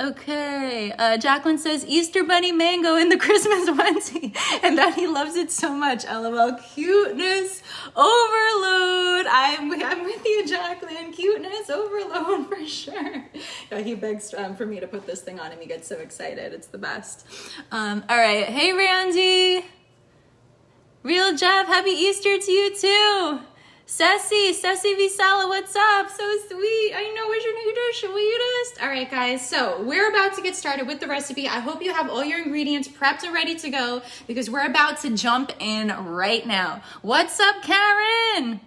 Okay, Jacqueline says Easter Bunny mango in the Christmas onesie and that he loves it so much. LOL, cuteness overload. I'm with you, Jacqueline. Cuteness overload for sure. Yeah, he begs for me to put this thing on him. He gets so excited. It's the best. All right, hey Randy. Real Jeff, happy Easter to you too. 𝘂𝒃𝒃 𝘂𝒃, what's up? So sweet. I know, where's your sweetest? All right, guys, so we're about to get started with the recipe. I hope you have all your ingredients prepped and ready to go because we're about to jump in right now. What's up, Karen?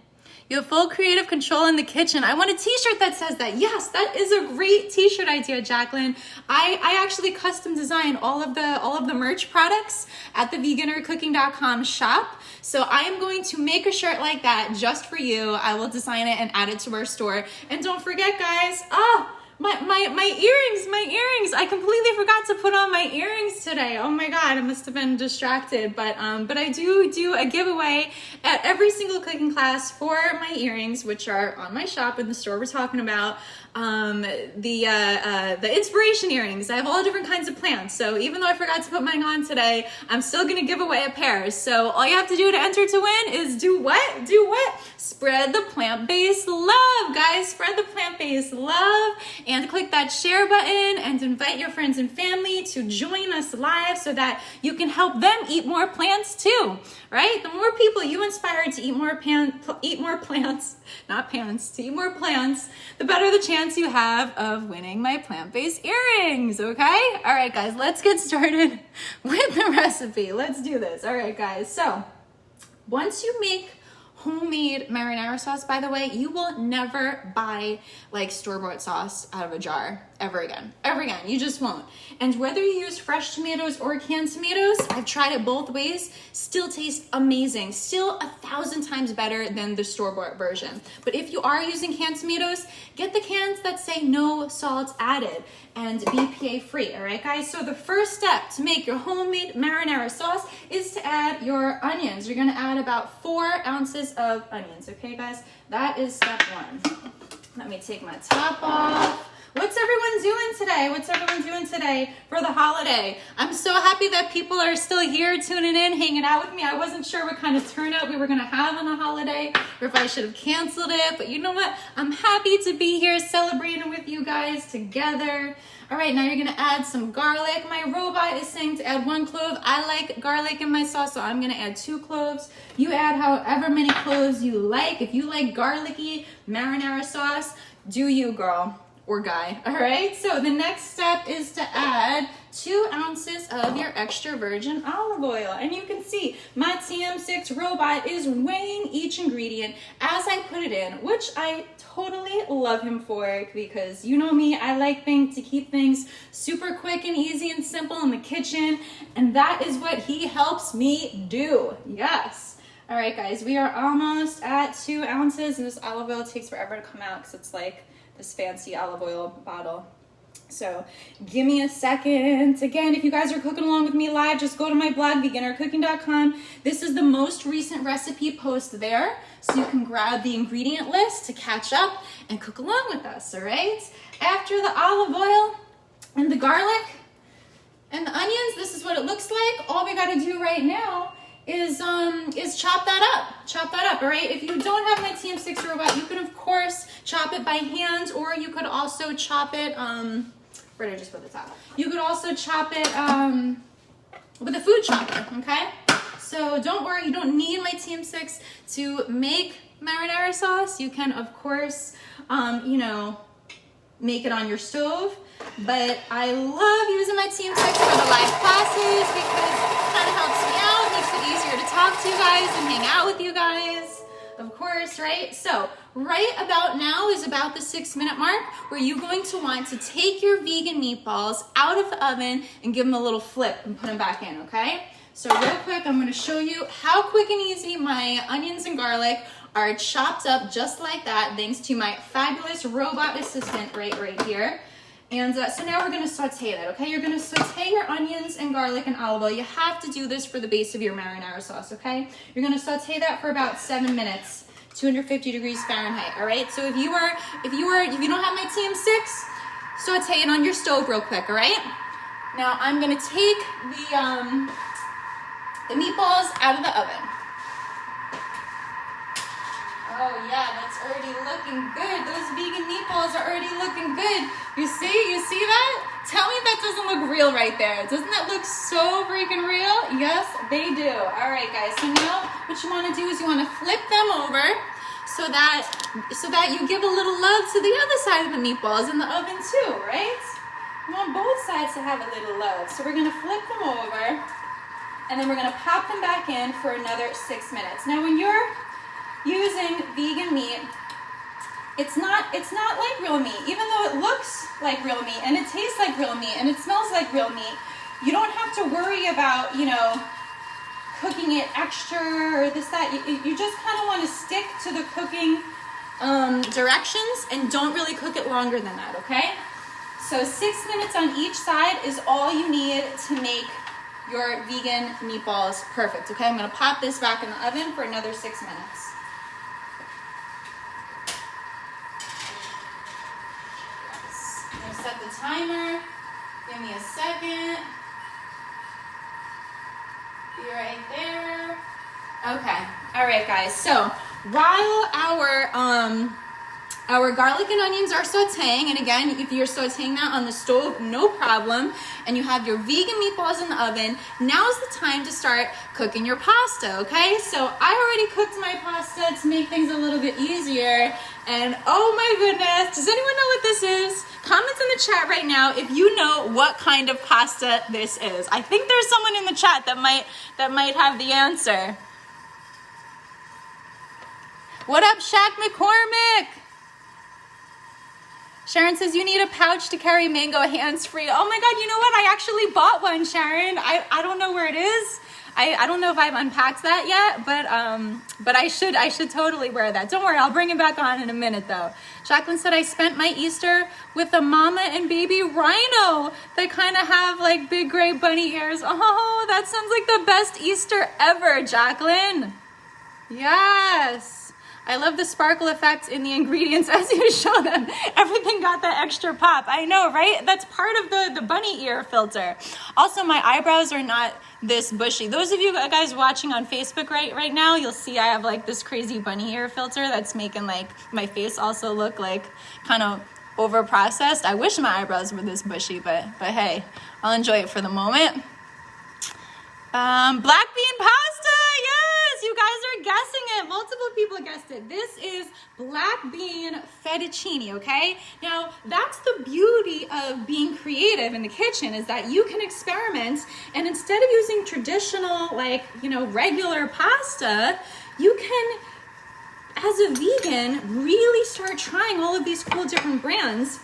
You have full creative control in the kitchen. I want a t-shirt that says that. Yes, that is a great t-shirt idea, Jacqueline. I actually custom design all of the merch products at the 𝑣eganercooking.com shop. So I am going to make a shirt like that just for you. I will design it and add it to our store. And don't forget, guys, my earrings. I completely forgot to put on my earrings today. Oh my God, I must have been distracted. But I do a giveaway at every single cooking class for my earrings, which are on my shop in the store we're talking about. The inspiration earrings. I have all different kinds of plants. So even though I forgot to put mine on today, I'm still gonna give away a pair. So all you have to do to enter to win is do what? Do what? Spread the plant-based love, guys. Spread the plant-based love and click that share button and invite your friends and family to join us live so that you can help them eat more plants too, right? The more people you inspire to eat more plants, the better the chance you have of winning my plant-based earrings, okay? All right, guys, let's get started with the recipe. Let's do this. All right, guys, so once you make homemade marinara sauce, by the way, you will never buy like store-bought sauce out of a jar ever again. You just won't. And whether you use fresh tomatoes or canned tomatoes, I've tried it both ways, still tastes amazing. Still 1,000 times better than the store-bought version. But if you are using canned tomatoes, get the cans that say no salt added and BPA free, all right, guys? So the first step to make your homemade marinara sauce is to add your onions. You're gonna add about 4 ounces of onions, okay, guys? That is step 1. Let me take my top off. What's everyone doing today? What's everyone doing today for the holiday? I'm so happy that people are still here tuning in, hanging out with me. I wasn't sure what kind of turnout we were gonna have on the holiday or if I should have canceled it, but you know what? I'm happy to be here celebrating with you guys together. All right, now you're gonna add some garlic. My robot is saying to add 1 clove. I like garlic in my sauce, so I'm gonna add 2 cloves. You add however many cloves you like. If you like garlicky marinara sauce, do you, girl or guy, all right? So the next step is to add 2 ounces of your extra virgin olive oil. And you can see my TM6 robot is weighing each ingredient as I put it in, which I totally love him for because you know me, I like to keep things super quick and easy and simple in the kitchen. And that is what he helps me do, yes. All right, guys, we are almost at 2 ounces and this olive oil takes forever to come out because it's like this fancy olive oil bottle. So give me a second. Again, if you guys are cooking along with me live, just go to my blog, 𝑣eganercooking.com. This is the most recent recipe post there, so you can grab the ingredient list to catch up and cook along with us, all right? After the olive oil and the garlic and the onions, this is what it looks like. All we gotta do right now is chop that up, all right? If you don't have my TM6 robot, you can of course chop it by hand, or you could also chop it, where did I just put the top? You could also chop it with a food chopper, okay? So don't worry, you don't need my TM6 to make marinara sauce. You can of course, you know, make it on your stove, but I love using my TM6 for the live classes because it kind of helps me out, makes it easier to talk to you guys and hang out with you guys, of course, right? So right about now is about the 6-minute mark where you're going to want to take your vegan meatballs out of the oven and give them a little flip and put them back in, okay? So real quick, I'm gonna show you how quick and easy my onions and garlic are chopped up just like that, thanks to my fabulous robot assistant right here. And so now we're gonna saute that, okay? You're gonna saute your onions and garlic and olive oil. You have to do this for the base of your marinara sauce, okay? You're gonna saute that for about 7 minutes, 250 degrees Fahrenheit, all right? So if you don't have my TM6, saute it on your stove real quick, all right? Now I'm gonna take the meatballs out of the oven. Oh yeah, that's already looking good. Those vegan meatballs are already looking good. You see that? Tell me that doesn't look real right there. Doesn't that look so freaking real? Yes, they do. All right, guys, so now what you wanna do is you wanna flip them over so that you give a little love to the other side of the meatballs in the oven too, right? You want both sides to have a little love. So we're gonna flip them over and then we're gonna pop them back in for another 6 minutes. Now when you're using vegan meat, it's not like real meat. Even though it looks like real meat and it tastes like real meat and it smells like real meat, you don't have to worry about, you know, cooking it extra or this, that. You just kind of want to stick to the cooking directions and don't really cook it longer than that, okay? So 6 minutes on each side is all you need to make your vegan meatballs perfect, okay? I'm gonna pop this back in the oven for another 6 minutes. I'm gonna set the timer. Give me a second. Be right there. Okay. All right, guys. So while our garlic and onions are sauteing, and again, if you're sauteing that on the stove, no problem, and you have your vegan meatballs in the oven, now's the time to start cooking your pasta, okay? So I already cooked my pasta to make things a little bit easier, and oh my goodness, does anyone know what this is? Comment in the chat right now if you know what kind of pasta this is. I think there's someone in the chat that might have the answer. What up, Shaq McCormick? Sharon says, you need a pouch to carry mango hands-free. Oh my God, you know what? I actually bought one, Sharon. I don't know where it is. I don't know if I've unpacked that yet, but I should totally wear that. Don't worry, I'll bring it back on in a minute though. Jacqueline said, I spent my Easter with a mama and baby rhino. They kind of have like big gray bunny ears. Oh, that sounds like the best Easter ever, Jacqueline. Yes. I love the sparkle effect in the ingredients as you show them. Everything got that extra pop. I know, right? That's part of the bunny ear filter. Also, my eyebrows are not this bushy. Those of you guys watching on Facebook right now, you'll see I have like this crazy bunny ear filter that's making like my face also look like kind of over processed. I wish my eyebrows were this bushy, but hey, I'll enjoy it for the moment. Black bean pasta, yes, you guys are guessing it. Multiple people guessed it. This is black bean fettuccine, okay? Now, that's the beauty of being creative in the kitchen, is that you can experiment, and instead of using traditional, like, you know, regular pasta, you can, as a vegan, really start trying all of these cool different brands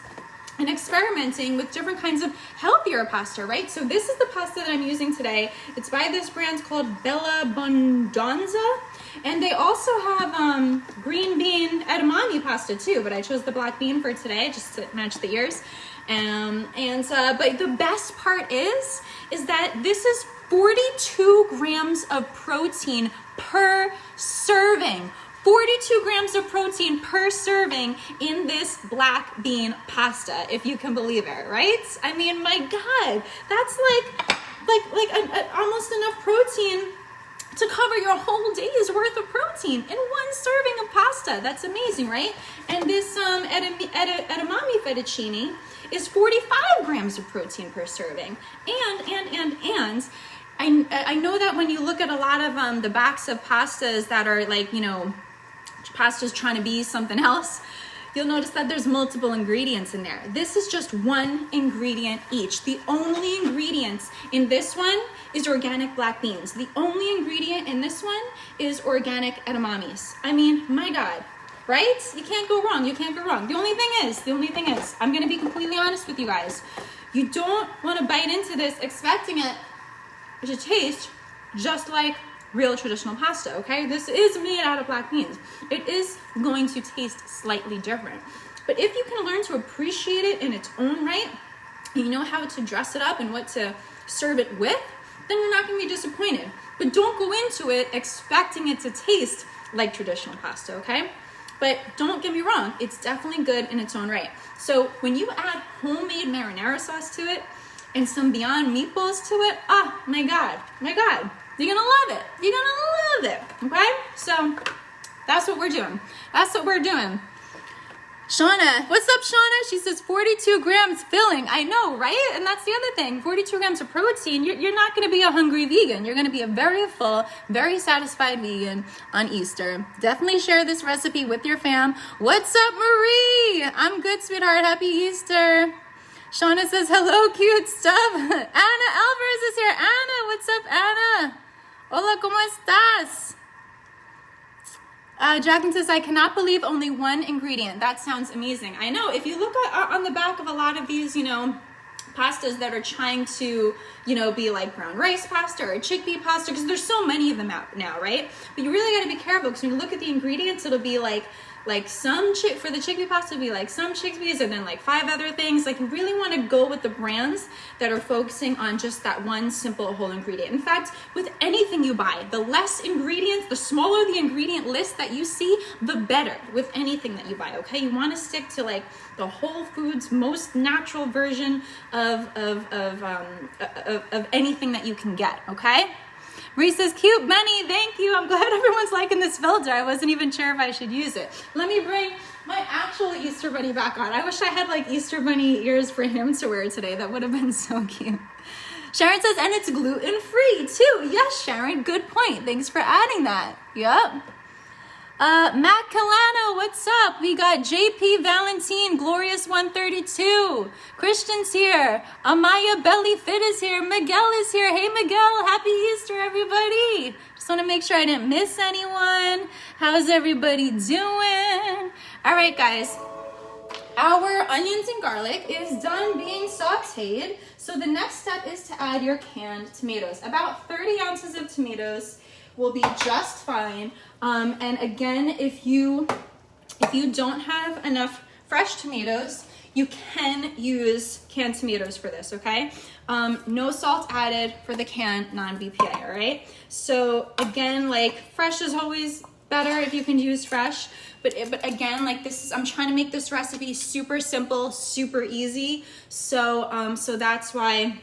and experimenting with different kinds of healthier pasta, right? So this is the pasta that I'm using today. It's by this brand called 𝘬𝘓𝘃𝗀𝗄𝗏, and they also have green bean edamame pasta too, but I chose the black bean for today just to match the ears. But the best part is that this is 42 grams of protein per serving. 42 grams of protein per serving in this black bean pasta, if you can believe it, right? I mean, my God, that's like almost enough protein to cover your whole day's worth of protein in one serving of pasta. That's amazing, right? And this edamame fettuccine is 45 grams of protein per serving. And I know that when you look at a lot of the backs of pastas that are like, you know, pasta's trying to be something else, you'll notice that there's multiple ingredients in there. This is just one ingredient each. The only ingredients in this one is organic black beans. The only ingredient in this one is organic edamames. I mean, my God, right? You can't go wrong. You can't go wrong. The only thing is, I'm gonna be completely honest with you guys. You don't wanna bite into this expecting it to taste just like real traditional pasta, okay? This is made out of black beans. It is going to taste slightly different. But if you can learn to appreciate it in its own right, and you know how to dress it up and what to serve it with, then you're not gonna be disappointed. But don't go into it expecting it to taste like traditional pasta, okay? but don't get me wrong, it's definitely good in its own right. So when you add homemade marinara sauce to it and some Beyond Meatballs to it, oh my God, you're gonna love it. You're gonna love it, okay? So that's what we're doing. That's what we're doing. Shauna, what's up, Shauna? She says 42 grams filling. I know, right? And that's the other thing. 42 grams of protein. You're not going to be a hungry vegan. You're going to be a very full, very satisfied vegan on Easter. Definitely share this recipe with your fam. What's up, Marie? I'm good, sweetheart. Happy Easter. Shauna says, hello, cute stuff. Anna Alvarez is here. Anna, what's up, Anna? Hola, ¿cómo estás? Jacqueline says, I cannot believe only one ingredient. That sounds amazing. I know, if you look on the back of a lot of these, you know, pastas that are trying to, you know, be like brown rice pasta or chickpea pasta, because there's so many of them out now, right? But you really got to be careful, because when you look at the ingredients, it'll be like some for the chickpea pasta, it'll be like some chickpeas and then like 5 other things. Like, you really want to go with the brands that are focusing on just that one simple whole ingredient. In fact, with anything you buy, the less ingredients, the smaller the ingredient list that you see, the better with anything that you buy, okay? You want to stick to like the Whole Foods most natural version of anything that you can get, okay? Marie says, cute bunny, thank you. I'm glad everyone's liking this filter. I wasn't even sure if I should use it. Let me bring my actual Easter bunny back on. I wish I had like Easter bunny ears for him to wear today. That would have been so cute. Sharon says, and it's gluten-free too. Yes, Sharon, good point. Thanks for adding that. Yep. Matt Calano, what's up? We got JP Valentine, Glorious 132. Christian's here. Amaya Belly Fit is here. Miguel is here. Hey, Miguel. Happy Easter, everybody. Just want to make sure I didn't miss anyone. How's everybody doing? All right, guys. Our onions and garlic is done being sauteed. So the next step is to add your canned tomatoes. About 30 ounces of tomatoes will be just fine. And again, if you don't have enough fresh tomatoes, you can use canned tomatoes for this, okay? No salt added for the canned non-BPA, all right? So again, like, fresh is always better if you can use fresh, but again, like, I'm trying to make this recipe super simple, super easy. So so that's why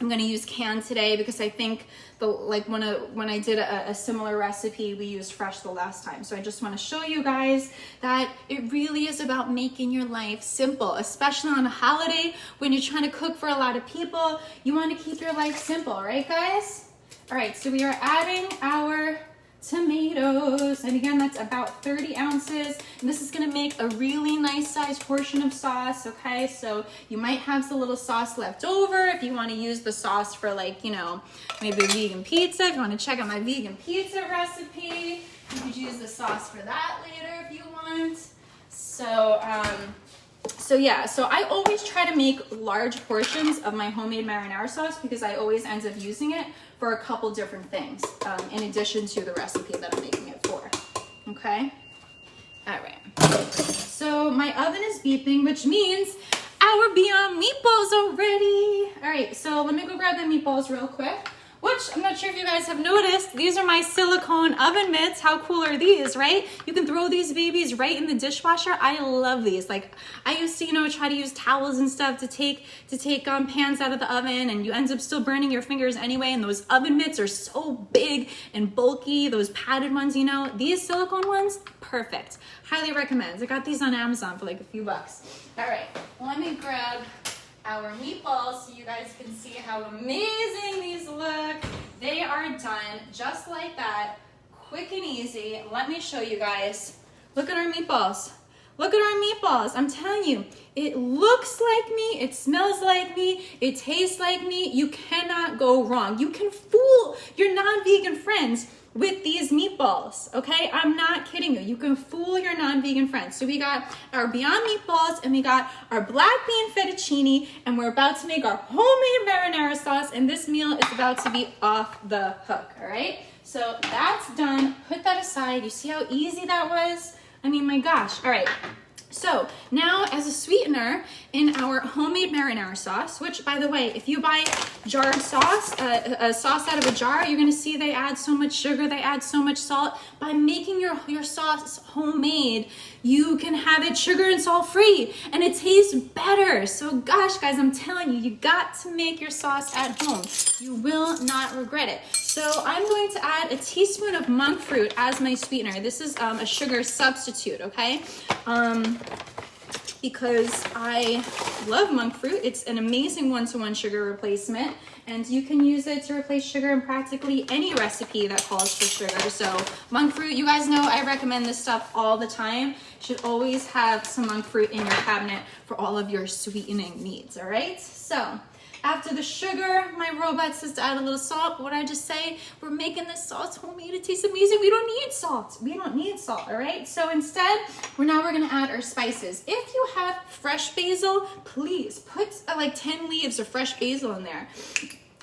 I'm gonna use canned today, because I think when I did a similar recipe, we used fresh the last time. So I just want to show you guys that it really is about making your life simple, especially on a holiday when you're trying to cook for a lot of people. You want to keep your life simple, right, guys? All right, so we are adding our tomatoes, and again, that's about 30 ounces. And this is going to make a really nice sized portion of sauce, okay? So you might have some little sauce left over if you want to use the sauce for, like, you know, maybe a vegan pizza. If you want to check out my vegan pizza recipe, you could use the sauce for that later if you want. So yeah, so I always try to make large portions of my homemade marinara sauce, because I always end up using it for a couple different things, in addition to the recipe that I'm making it for, okay? All right, so my oven is beeping, which means our Beyond Meatballs are ready. All right, so let me go grab the meatballs real quick. Which, I'm not sure if you guys have noticed, these are my silicone oven mitts. How cool are these, right? You can throw these babies right in the dishwasher. I love these. Like, I used to, you know, try to use towels and stuff to take pans out of the oven, and you end up still burning your fingers anyway, and those oven mitts are so big and bulky, those padded ones, you know. These silicone ones, perfect. Highly recommend. I got these on Amazon for like a few bucks. All right, let me grab our meatballs so you guys can see how amazing these look. They are done just like that, quick and easy. Let me show you guys. Look at our meatballs. Look at our meatballs. I'm telling you, it looks like me, it smells like me, it tastes like me. You cannot go wrong. You can fool your non-vegan friends with these meatballs, okay? I'm not kidding you. You can fool your non-vegan friends. So we got our Beyond Meatballs, and we got our black bean fettuccine, and we're about to make our homemade marinara sauce, and this meal is about to be off the hook, all right? So that's done. Put that aside. You see how easy that was? I mean, my gosh. All right. So now, as a sweetener, in our homemade marinara sauce, which, by the way, if you buy jarred sauce, a sauce out of a jar, you're gonna see they add so much sugar, they add so much salt. By making your sauce homemade, you can have it sugar and salt free, and it tastes better. So gosh, guys, I'm telling you, you got to make your sauce at home. You will not regret it. So I'm going to add a teaspoon of monk fruit as my sweetener. This is a sugar substitute, okay? Because I love monk fruit. It's an amazing one-to-one sugar replacement, and you can use it to replace sugar in practically any recipe that calls for sugar. So monk fruit, you guys know I recommend this stuff all the time. You should always have some monk fruit in your cabinet for all of your sweetening needs, all right? So after the sugar, my robot says to add a little salt. What did I just say? We're making this sauce homemade. It tastes amazing. We don't need salt. We don't need salt, all right? So instead, we're gonna add our spices. If you have fresh basil, please put like 10 leaves of fresh basil in there,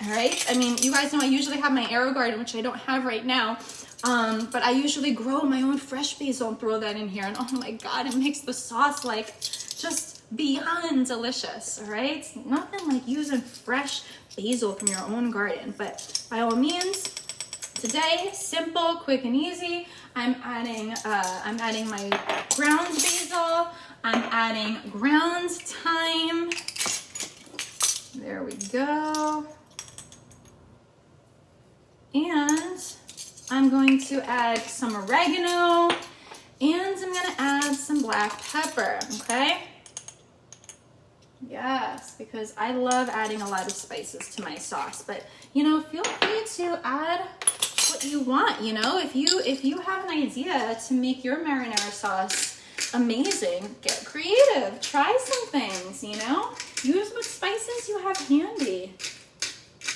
all right? I mean, you guys know I usually have my arrow garden, which I don't have right now, but I usually grow my own fresh basil and throw that in here. And oh my God, it makes the sauce like just beyond delicious, all right? Nothing like using fresh basil from your own garden, but by all means, today, simple, quick, and easy. I'm adding my ground basil. I'm adding ground thyme. There we go. And I'm going to add some oregano, and I'm gonna add some black pepper, okay? Yes, because I love adding a lot of spices to my sauce, but you know, feel free to add what you want. You know, if you have an idea to make your marinara sauce amazing, get creative, try some things, you know, use what spices you have handy.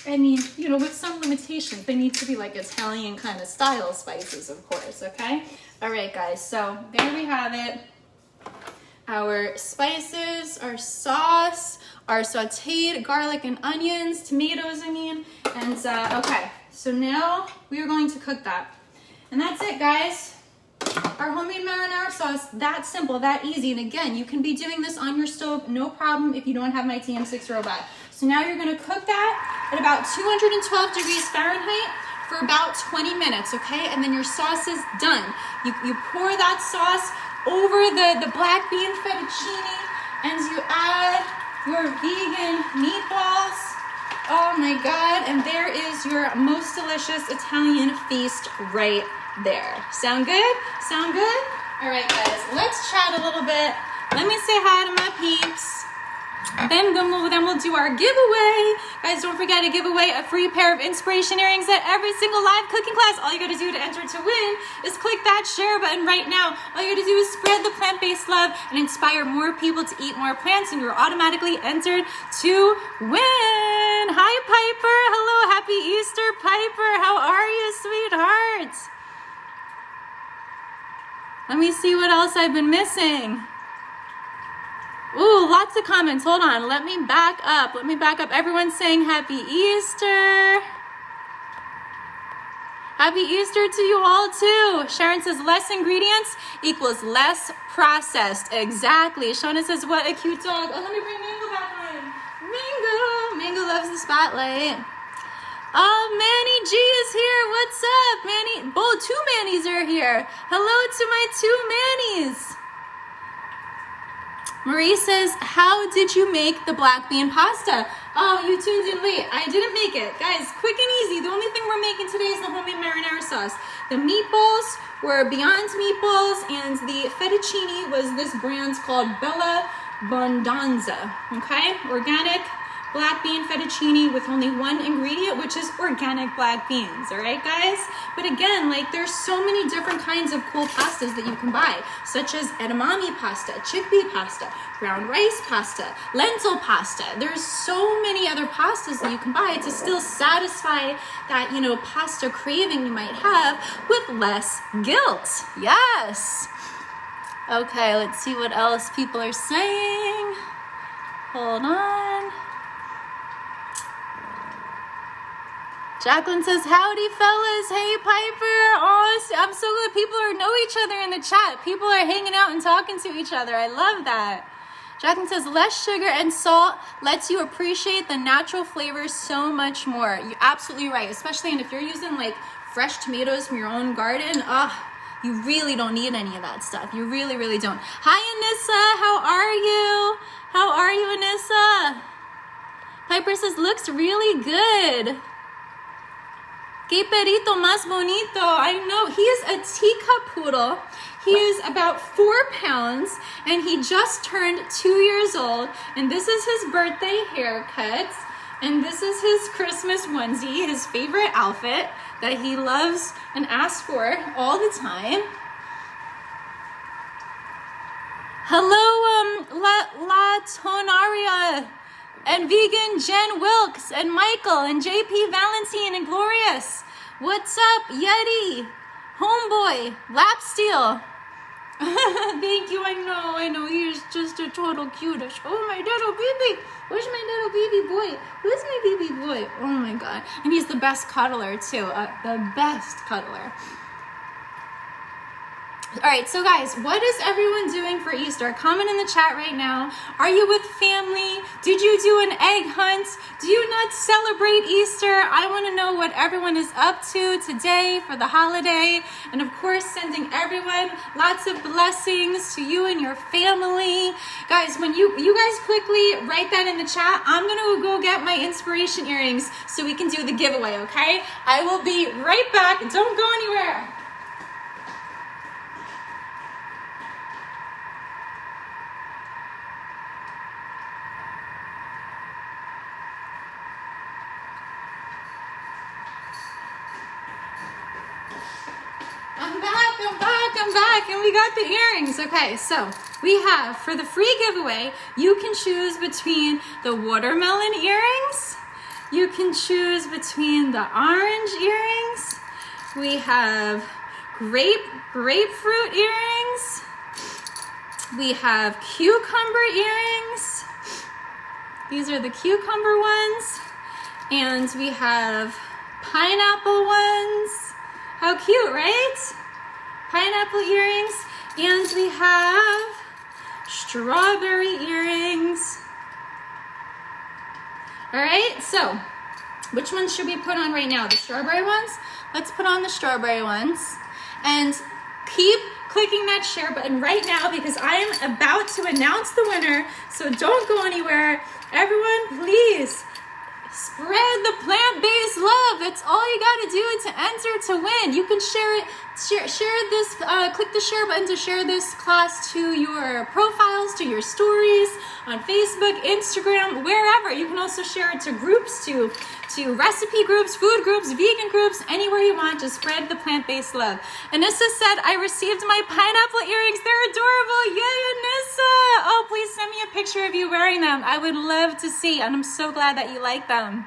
I mean, you know, with some limitations, they need to be like Italian kind of style spices, of course, okay? All right, guys, so there we have it. Our spices, our sauce, our sauteed garlic and onions, tomatoes, I mean, and okay, so now we are going to cook that. And that's it, guys. Our homemade marinara sauce, that simple, that easy. And again, you can be doing this on your stove, no problem if you don't have my TM6 robot. So now you're gonna cook that at about 212 degrees Fahrenheit for about 20 minutes, okay? And then your sauce is done. You pour that sauce over the black bean fettuccine, and you add your vegan meatballs. Oh my God, and there is your most delicious Italian feast right there. Sound good? Sound good? All right, guys, let's chat a little bit. Let me say hi to my peeps. Then we'll do our giveaway. Guys, don't forget to give away a free pair of inspiration earrings at every single live cooking class. All you gotta do to enter to win is click that share button right now. All you gotta do is spread the plant-based love and inspire more people to eat more plants, and you're automatically entered to win. Hi, Piper. Hello, happy Easter, Piper. How are you, sweetheart? Let me see what else I've been missing. Ooh, lots of comments. Hold on. Let me back up. Everyone's saying happy Easter. Happy Easter to you all too. Sharon says less ingredients equals less processed. Exactly. Shona says what a cute dog. Oh, let me bring Mango back in. Mango loves the spotlight. Oh, Manny G is here. What's up, Manny? Oh, two Mannies are here. Hello to my two Mannies. Marie says, how did you make the black bean pasta? Oh, you tuned in late. I didn't make it. Guys, quick and easy. The only thing we're making today is the homemade marinara sauce. The meatballs were Beyond Meatballs, and the fettuccine was this brand called 𝘬𝘁𝑗𝑗. Okay? Organic black bean fettuccine with only one ingredient, which is organic black beans. All right, guys? But again, like, there's so many different kinds of cool pastas that you can buy, such as edamame pasta, chickpea pasta, brown rice pasta, lentil pasta. There's so many other pastas that you can buy to still satisfy that, you know, pasta craving you might have with less guilt. Yes. Okay, let's see what else people are saying. Hold on. Jacqueline says, howdy, fellas. Hey, Piper. Oh, I'm so glad people know each other in the chat. People are hanging out and talking to each other. I love that. Jacqueline says, less sugar and salt lets you appreciate the natural flavors so much more. You're absolutely right, especially if you're using like fresh tomatoes from your own garden. You really don't need any of that stuff. You really, really don't. Hi, Anissa. How are you? How are you, Anissa? Piper says, looks really good. ¡Qué perrito más bonito! I know. He is a teacup poodle. He is about 4 pounds, and he just turned 2 years old. And this is his birthday haircut. And this is his Christmas onesie, his favorite outfit that he loves and asks for all the time. Hello, 𝘠𝗏𝘃 and Vegan Jen Wilkes and Michael and JP Valentine and Glorious. What's up, Yeti? Homeboy, Lapsteel. Thank you, I know, he is just a total cutish. Oh, my little baby. Where's my little baby boy? Who's my baby boy? Oh my God. And he's the best cuddler too, the best cuddler. All right, so guys, what is everyone doing for Easter? Comment in the chat right now. Are you with family? Did you do an egg hunt? Do you not celebrate Easter? I want to know what everyone is up to today for the holiday. And of course, sending everyone lots of blessings to you and your family. Guys, when you guys quickly write that in the chat, I'm going to go get my inspiration earrings so we can do the giveaway, okay? I will be right back. Don't go anywhere. I'm back, and we got the earrings. Okay, so we have, for the free giveaway, you can choose between the watermelon earrings, you can choose between the orange earrings, we have grapefruit earrings, we have cucumber earrings, these are the cucumber ones, and we have pineapple ones. How cute, right? Pineapple earrings, and we have strawberry earrings. All right, so which ones should we put on right now? The strawberry ones? Let's put on the strawberry ones. And keep clicking that share button right now because I am about to announce the winner, so don't go anywhere. Everyone, please spread the plant-based love. That's all you got to do to enter to win. You can share it. Share this. Click the share button to share this class to your profiles, to your stories on Facebook, Instagram, wherever. You can also share it to groups, to recipe groups, food groups, vegan groups, anywhere you want. Just spread the plant-based love. Anissa said, I received my pineapple earrings. They're adorable. Yay, Anissa. Oh, please send me a picture of you wearing them. I would love to see, and I'm so glad that you like them.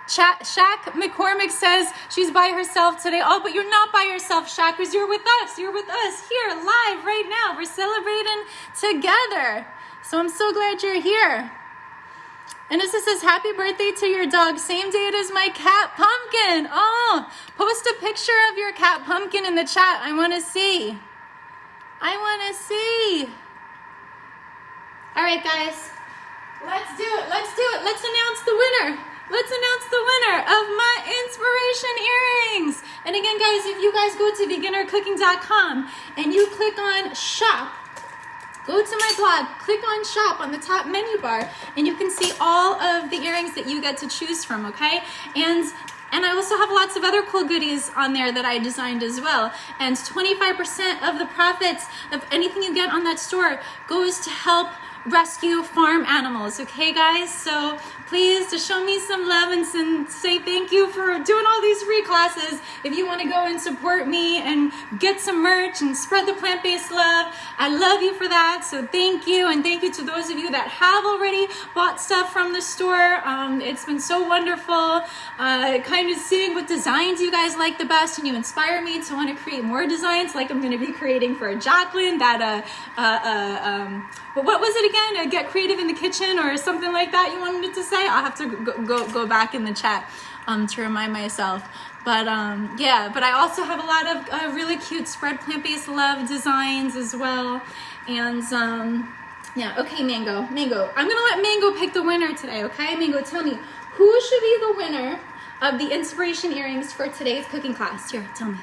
Shaq McCormick says she's by herself today. Oh, but you're not by yourself, Shaq, because you're with us. You're with us here live right now. We're celebrating together. So I'm so glad you're here. And this says, happy birthday to your dog. Same date as my cat, Pumpkin. Oh, post a picture of your cat, Pumpkin, in the chat. I want to see. I want to see. All right, guys. Let's do it. Let's do it. Let's announce the winner. Let's announce the winner of my inspiration earrings. And again, guys, if you guys go to veganercooking.com and you click on shop, go to my blog, click on shop on the top menu bar, and you can see all of the earrings that you get to choose from, okay? And I also have lots of other cool goodies on there that I designed as well. And 25% of the profits of anything you get on that store goes to help rescue farm animals, okay, guys? So please, to show me some love and say thank you for doing all these free classes. If you want to go and support me and get some merch and spread the plant-based love, I love you for that. So thank you, and thank you to those of you that have already bought stuff from the store. It's been so wonderful kind of seeing what designs you guys like the best, and you inspire me to want to create more designs like I'm going to be creating for Jacqueline, that but what was it again? Get creative in the kitchen or something like that you wanted it to say? I'll have to go back in the chat to remind myself. But yeah, but I also have a lot of really cute spread plant-based love designs as well. And Yeah, okay, Mango. Mango. I'm gonna let Mango pick the winner today, okay? Mango, tell me, who should be the winner of the inspiration earrings for today's cooking class? Here, tell me.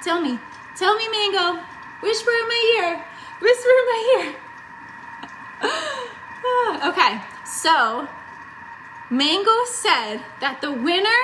Tell me, Mango. Whisper in my ear. Whisper in my ear. Okay, so Mango said that the winner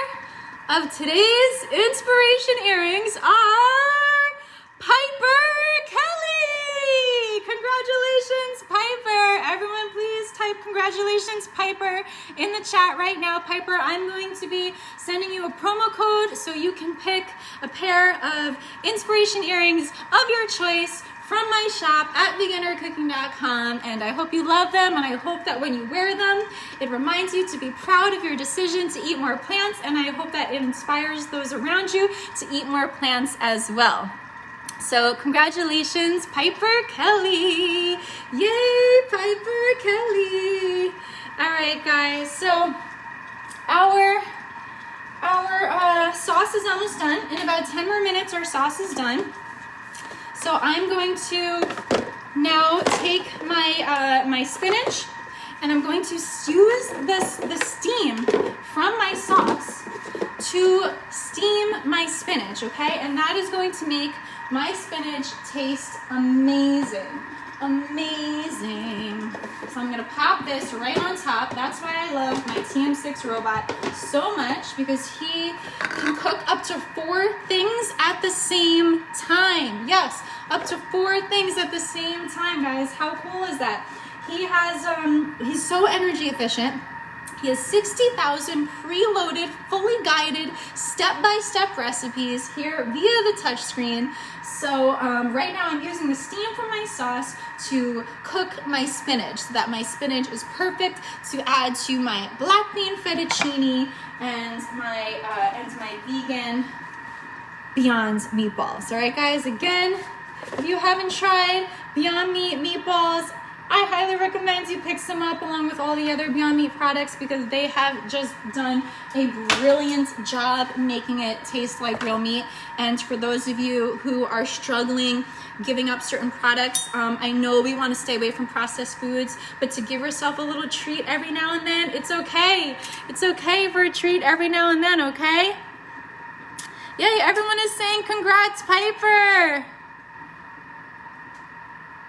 of today's inspiration earrings are Piper Kelly. Congratulations, Piper. Everyone please type congratulations, Piper, in the chat right now. Piper, I'm going to be sending you a promo code so you can pick a pair of inspiration earrings of your choice from my shop at veganercooking.com, and I hope you love them, and I hope that when you wear them, it reminds you to be proud of your decision to eat more plants, and I hope that it inspires those around you to eat more plants as well. So congratulations, Piper Kelly. Yay, Piper Kelly. All right, guys, so our sauce is almost done. In about 10 more minutes, our sauce is done. So I'm going to now take my spinach, and I'm going to use the steam from my sauce to steam my spinach, okay? And that is going to make my spinach taste amazing. Amazing. So I'm gonna pop this right on top. That's why I love my TM6 robot so much, because he can cook up to 4 things at the same time. Yes, up to 4 things at the same time, guys. How cool is that? He has, he's so energy efficient. He has 60,000 preloaded, fully guided, step-by-step recipes here via the touchscreen. So right now I'm using the steam from my sauce to cook my spinach, so that my spinach is perfect to add to my black bean fettuccine and my vegan Beyond Meatballs. All right, guys, again, if you haven't tried Beyond Meat meatballs, I highly recommend you pick some up along with all the other Beyond Meat products, because they have just done a brilliant job making it taste like real meat. And for those of you who are struggling giving up certain products, I know we want to stay away from processed foods, but to give yourself a little treat every now and then, it's okay. It's okay for a treat every now and then, okay? Yay, everyone is saying congrats, Piper.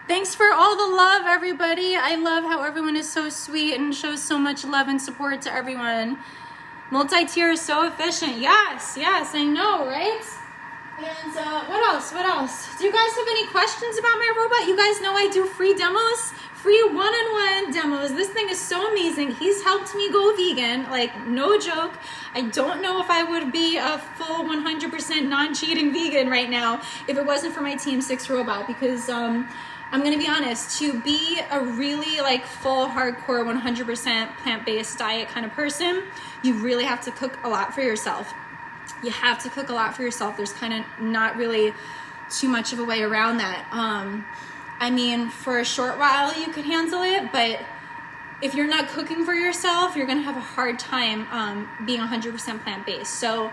Thanks for all the love, everybody. I love how everyone is so sweet and shows so much love and support to everyone. Multi-tier is so efficient. Yes, I know, right? And what else? Do you guys have any questions about my robot? You guys know I do free demos, free one-on-one demos. This thing is so amazing. He's helped me go vegan, like no joke. I don't know if I would be a full 100% non-cheating vegan right now if it wasn't for my TM6 robot, because I'm gonna be honest, to be a really like full hardcore 100% plant-based diet kind of person, you really have to cook a lot for yourself. You have to cook a lot for yourself. There's kind of not really too much of a way around that. I mean, for a short while you could handle it, but if you're not cooking for yourself, you're gonna have a hard time being 100% plant-based. So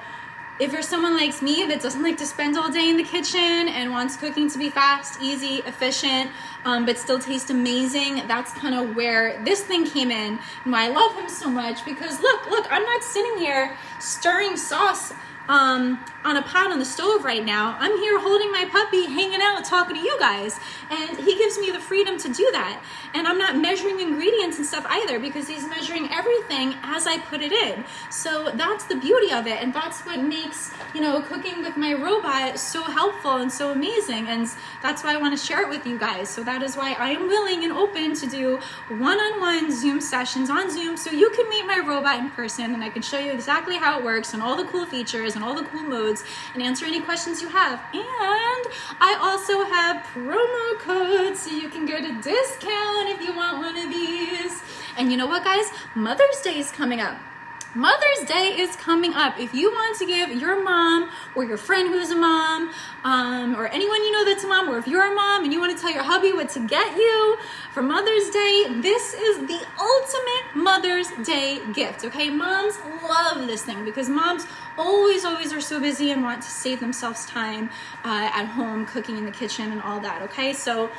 if you're someone like me that doesn't like to spend all day in the kitchen and wants cooking to be fast, easy, efficient, but still taste amazing, that's kind of where this thing came in and why I love him so much. Because look, I'm not sitting here stirring sauce on a pot on the stove right now. I'm here holding my puppy, hanging out, talking to you guys, and he gives me the freedom to do that. And I'm not measuring ingredients and stuff either, because he's measuring everything as I put it in. So that's the beauty of it, and that's what makes, you know, cooking with my robot so helpful and so amazing. And that's why I want to share it with you guys. So that is why I am willing and open to do one-on-one Zoom sessions on Zoom, so you can meet my robot in person and I can show you exactly how it works and all the cool features and all the cool modes and answer any questions you have. And I also have promo codes, so you can get a discount if you want one of these. And you know what, guys? Mother's Day is coming up. Mother's Day is coming up. If you want to give your mom or your friend who's a mom, or anyone you know that's a mom, or if you're a mom and you want to tell your hubby what to get you for Mother's Day, this is the ultimate Mother's Day gift, okay? Moms love this thing because moms always are so busy and want to save themselves time at home, cooking in the kitchen and all that, okay? So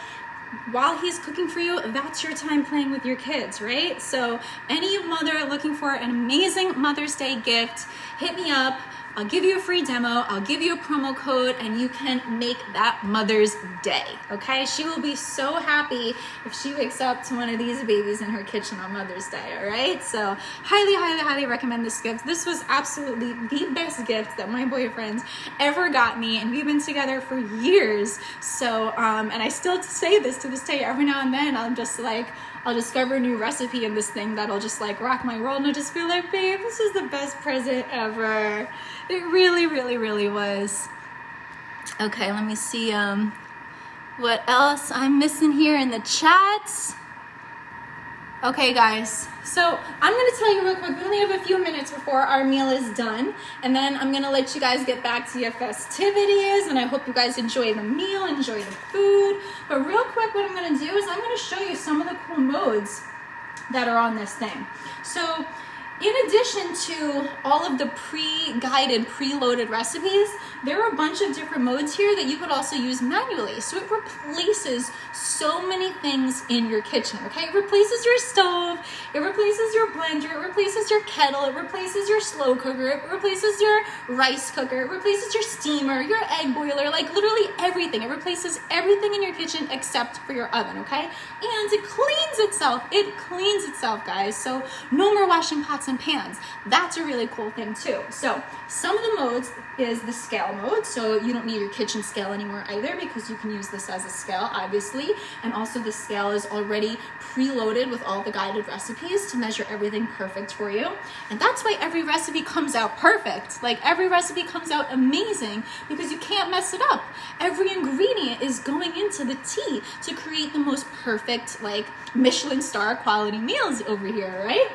while he's cooking for you, that's your time playing with your kids, right? So any mother looking for an amazing Mother's Day gift, hit me up. I'll give you a free demo, I'll give you a promo code, and you can make that Mother's Day, okay? She will be so happy if she wakes up to one of these babies in her kitchen on Mother's Day, all right? So highly, highly, highly recommend this gift. This was absolutely the best gift that my boyfriend ever got me, and we've been together for years. So, and I still say this to this day, every now and then, I'm just like, I'll discover a new recipe in this thing that'll just like rock my world, and I'll just feel like, babe, this is the best present ever. It really, really, really was. Okay, let me see what else I'm missing here in the chats. Okay, guys, so I'm gonna tell you real quick, we only have a few minutes before our meal is done, and then I'm gonna let you guys get back to your festivities, and I hope you guys enjoy the meal, enjoy the food. But real quick, what I'm gonna do is I'm gonna show you some of the cool modes that are on this thing. So in addition to all of the pre-guided, pre-loaded recipes, there are a bunch of different modes here that you could also use manually. So it replaces so many things in your kitchen, okay? It replaces your stove, it replaces your blender, it replaces your kettle, it replaces your slow cooker, it replaces your rice cooker, it replaces your steamer, your egg boiler, like literally everything. It replaces everything in your kitchen except for your oven, okay? And it cleans itself. It cleans itself, guys. So no more washing pots and pans. That's a really cool thing too. So some of the modes is the scale mode. So you don't need your kitchen scale anymore either, because you can use this as a scale, obviously. And also the scale is already preloaded with all the guided recipes to measure everything perfect for you. And that's why every recipe comes out perfect. Like every recipe comes out amazing, because you can't mess it up. Every ingredient is going into the T to create the most perfect, like Michelin star quality meals over here, right?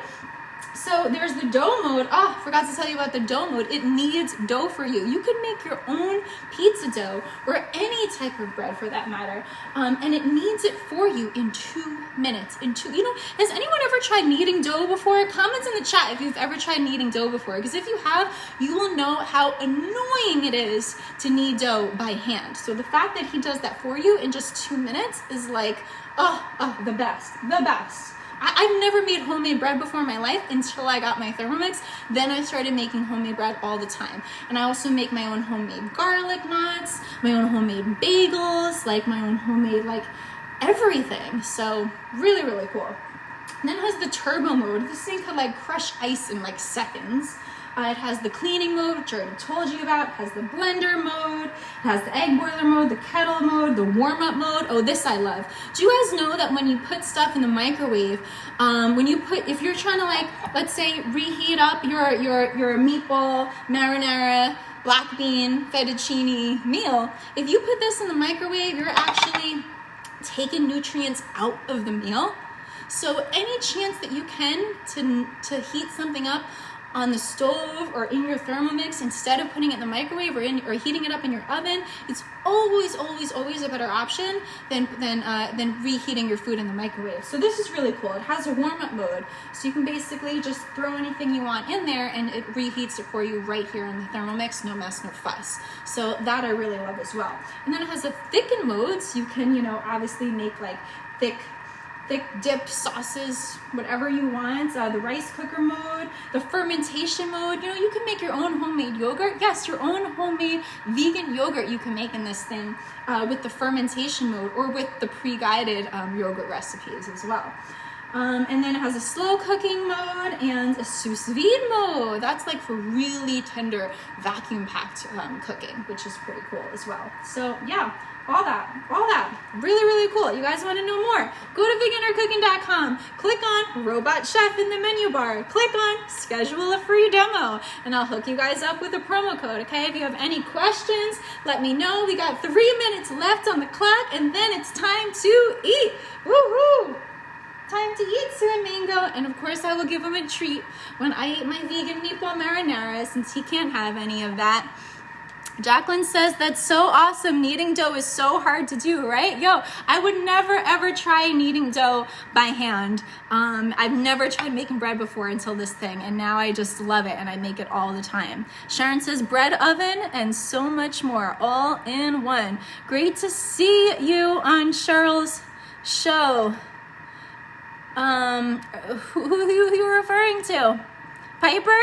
So there's the dough mode. Oh, forgot to tell you about the dough mode. It needs dough for you. You can make your own pizza dough or any type of bread for that matter. And it needs it for you in 2 minutes. Has anyone ever tried kneading dough before? Comments in the chat if you've ever tried kneading dough before. Because if you have, you will know how annoying it is to knead dough by hand. So the fact that he does that for you in just 2 minutes is like, the best, the best. I've never made homemade bread before in my life until I got my Thermomix. Then I started making homemade bread all the time. And I also make my own homemade garlic knots, my own homemade bagels, like my own homemade, like everything. So really, really cool. And then it has the turbo mode. This thing could like crush ice in like seconds. It has the cleaning mode, which I already told you about. It has the blender mode. It has the egg boiler mode, the kettle mode, the warm-up mode. Oh, this I love. Do you guys know that when you put stuff in the microwave, if you're trying to like, let's say reheat up your meatball, marinara, black bean, fettuccine meal, if you put this in the microwave, you're actually taking nutrients out of the meal. So any chance that you can to heat something up on the stove or in your Thermomix instead of putting it in the microwave or heating it up in your oven, it's always, always, always a better option than reheating your food in the microwave. So this is really cool. It has a warm-up mode, so you can basically just throw anything you want in there and it reheats it for you right here in the Thermomix, no mess, no fuss. So that I really love as well. And then it has a thicken mode, so you can, obviously make like thick dip sauces, whatever you want. The rice cooker mode, the fermentation mode. You can make your own homemade yogurt. Yes, your own homemade vegan yogurt you can make in this thing with the fermentation mode or with the pre-guided yogurt recipes as well. And then it has a slow cooking mode and a sous vide mode. That's like for really tender vacuum packed cooking, which is pretty cool as well. So yeah, all that, really, really cool. You guys want to know more? Go to veganercooking.com, click on Robot Chef in the menu bar, click on schedule a free demo, and I'll hook you guys up with a promo code, okay? If you have any questions, let me know. We got 3 minutes left on the clock, and then it's time to eat. Woohoo! Time to eat soon, Mango. And of course, I will give him a treat when I eat my vegan meatball marinara, since he can't have any of that. Jacqueline says, that's so awesome. Kneading dough is so hard to do, right? Yo, I would never ever try kneading dough by hand. I've never tried making bread before until this thing, and now I just love it and I make it all the time. Sharon says, bread oven and so much more, all in one. Great to see you on Cheryl's show. Who you referring to? Piper?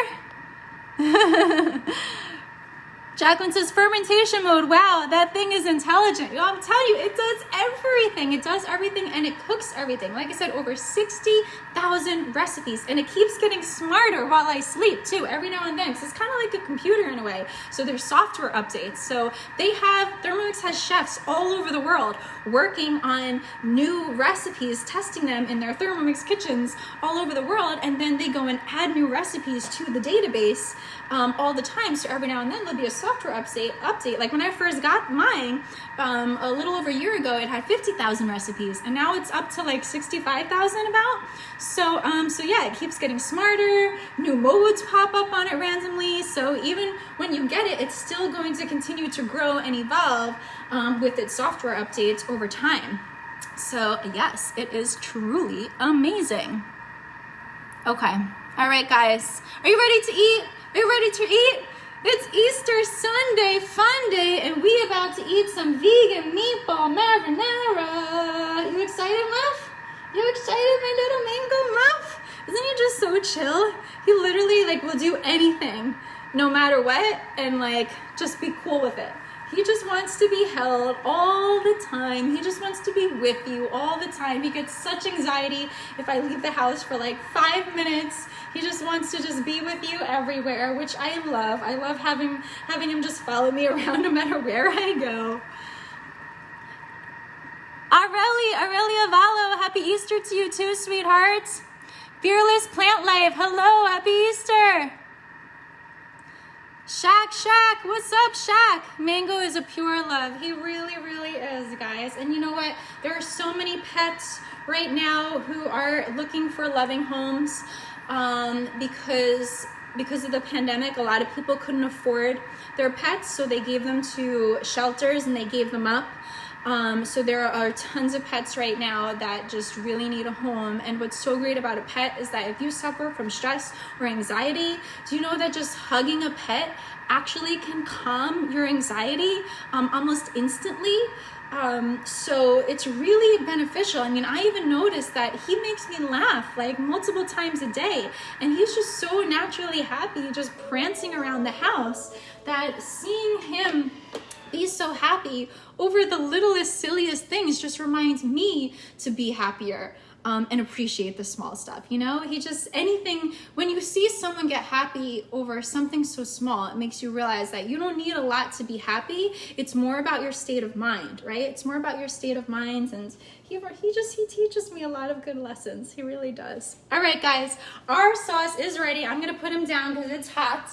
Jacqueline says fermentation mode. Wow, that thing is intelligent. I'm telling you, it does everything. It does everything and it cooks everything. Like I said, over 60,000 recipes, and it keeps getting smarter while I sleep too, every now and then. So it's kind of like a computer in a way. So there's software updates. So Thermomix has chefs all over the world working on new recipes, testing them in their Thermomix kitchens all over the world, and then they go and add new recipes to the database all the time. So every now and then there'll be a software update. Like when I first got mine a little over a year ago, it had 50,000 recipes, and now it's up to like 65,000 about. So yeah, it keeps getting smarter. New modes pop up on it randomly. So even when you get it, it's still going to continue to grow and evolve with its software updates over time. So yes, it is truly amazing. Okay, all right, guys, are you ready to eat? Are you ready to eat? It's Easter Sunday, fun day, and we about to eat some vegan meatball marinara. You excited, Muff? You excited, my little mango Muff? Isn't he just so chill? He literally will do anything, no matter what, and just be cool with it. He just wants to be held all the time. He just wants to be with you all the time. He gets such anxiety if I leave the house for 5 minutes. He just wants to just be with you everywhere, which I love. I love having him just follow me around no matter where I go. Aurelia Vallo, happy Easter to you too, sweethearts. Fearless Plant Life, hello, happy Easter. Shaq, what's up, Shaq? Mango is a pure love. He really, really is, guys. And you know what? There are so many pets right now who are looking for loving homes because of the pandemic. A lot of people couldn't afford their pets, so they gave them to shelters and they gave them up. So there are tons of pets right now that just really need a home. And what's so great about a pet is that if you suffer from stress or anxiety, do you know that just hugging a pet actually can calm your anxiety almost instantly? So it's really beneficial. I mean, I even noticed that he makes me laugh multiple times a day, and he's just so naturally happy, just prancing around the house, that seeing him be so happy over the littlest, silliest things just reminds me to be happier and appreciate the small stuff. He just, anything, when you see someone get happy over something so small, it makes you realize that you don't need a lot to be happy. It's more about your state of mind, right? It's more about your state of mind, and he teaches me a lot of good lessons. He really does. All right, guys, our sauce is ready. I'm gonna put him down because it's hot.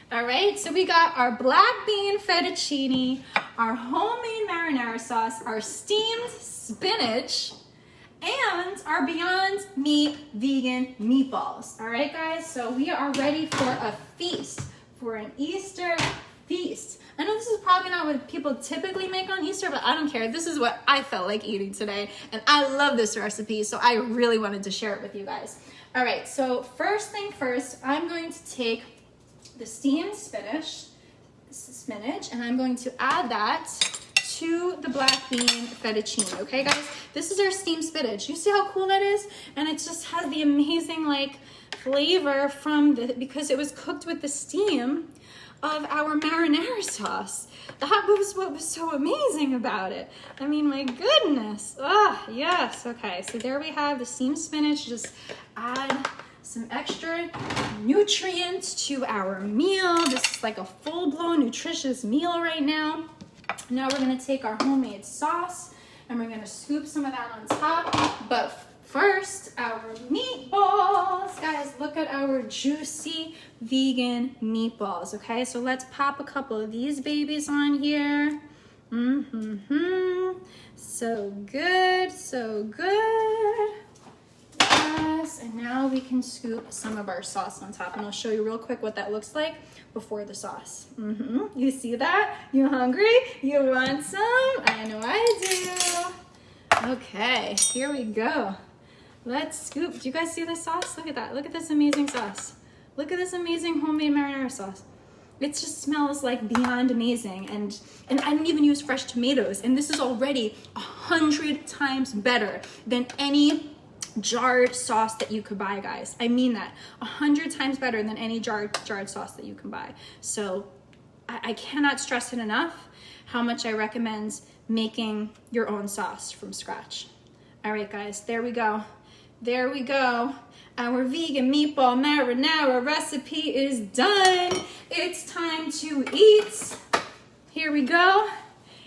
All right, so we got our black bean fettuccine, our homemade marinara sauce, our steamed spinach, and our Beyond Meat vegan meatballs. All right, guys, so we are ready for a feast, for an Easter feast. I know this is probably not what people typically make on Easter, but I don't care. This is what I felt like eating today, and I love this recipe, so I really wanted to share it with you guys. All right, so first thing first, I'm going to take the steamed spinach, and I'm going to add that to the black bean fettuccine. Okay, guys, this is our steamed spinach. You see how cool that is? And it just has the amazing flavor because it was cooked with the steam of our marinara sauce. That was what was so amazing about it. I mean, my goodness. Ah, yes. Okay, so there we have the steamed spinach. Just add some extra nutrients to our meal. This is a full-blown nutritious meal right now. Now we're gonna take our homemade sauce and we're gonna scoop some of that on top. But first, our meatballs. Guys, look at our juicy vegan meatballs, okay? So let's pop a couple of these babies on here. So good, so good. Yes, and now we can scoop some of our sauce on top, and I'll show you real quick what that looks like before the sauce. You see that? You hungry? You want some? I know I do. Okay, here we go. Let's scoop. Do you guys see the sauce? Look at that. Look at this amazing sauce. Look at this amazing homemade marinara sauce. it just smells like beyond amazing. And I didn't even use fresh tomatoes. And this is already 100 times better than any jarred sauce that you could buy, guys. I mean that. 100 times better than any jarred sauce that you can buy. So I cannot stress it enough how much I recommend making your own sauce from scratch. All right, guys, there we go. There we go. Our vegan meatball marinara recipe is done. It's time to eat. Here we go.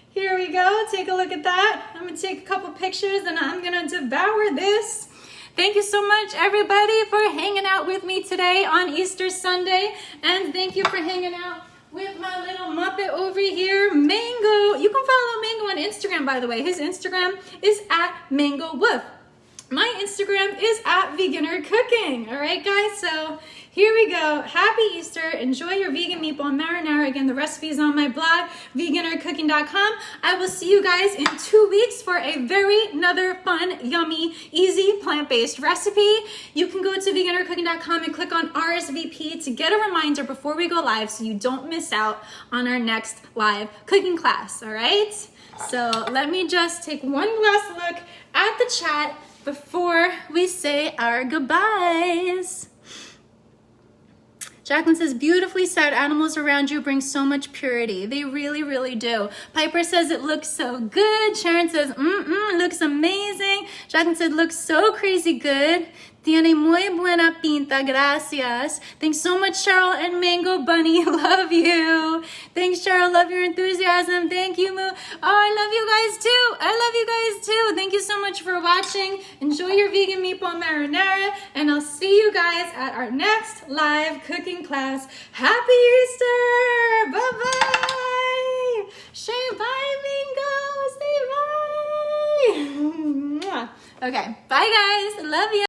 Here we go. Take a look at that. I'm gonna take a couple pictures and I'm gonna devour this. Thank you so much, everybody, for hanging out with me today on Easter Sunday. And thank you for hanging out with my little Muppet over here, Mango. You can follow Mango on Instagram, by the way. His Instagram is @MangoWolf. My Instagram is @VeganerCooking. All right, guys, so here we go. Happy Easter. Enjoy your vegan meatball marinara. Again, the recipe is on my blog, @VeganerCooking.com. I will see you guys in 2 weeks for another fun, yummy, easy, plant-based recipe. You can go to veganercooking.com and click on RSVP to get a reminder before we go live so you don't miss out on our next live cooking class, all right? So let me just take one last look at the chat before we say our goodbyes. Jacqueline says, beautifully said, animals around you bring so much purity. They really, really do. Piper says, it looks so good. Sharon says, looks amazing. Jacqueline said, looks so crazy good. Tiene muy buena pinta, gracias. Thanks so much, Cheryl and Mango Bunny. Love you. Thanks, Cheryl. Love your enthusiasm. Thank you, Moo. Oh, I love you guys too. I love you guys too. Thank you so much for watching. Enjoy your vegan meatball marinara, and I'll see you guys at our next live cooking class. Happy Easter. Bye-bye. Say bye, Mango. Say bye. Okay. Bye, guys. Love you.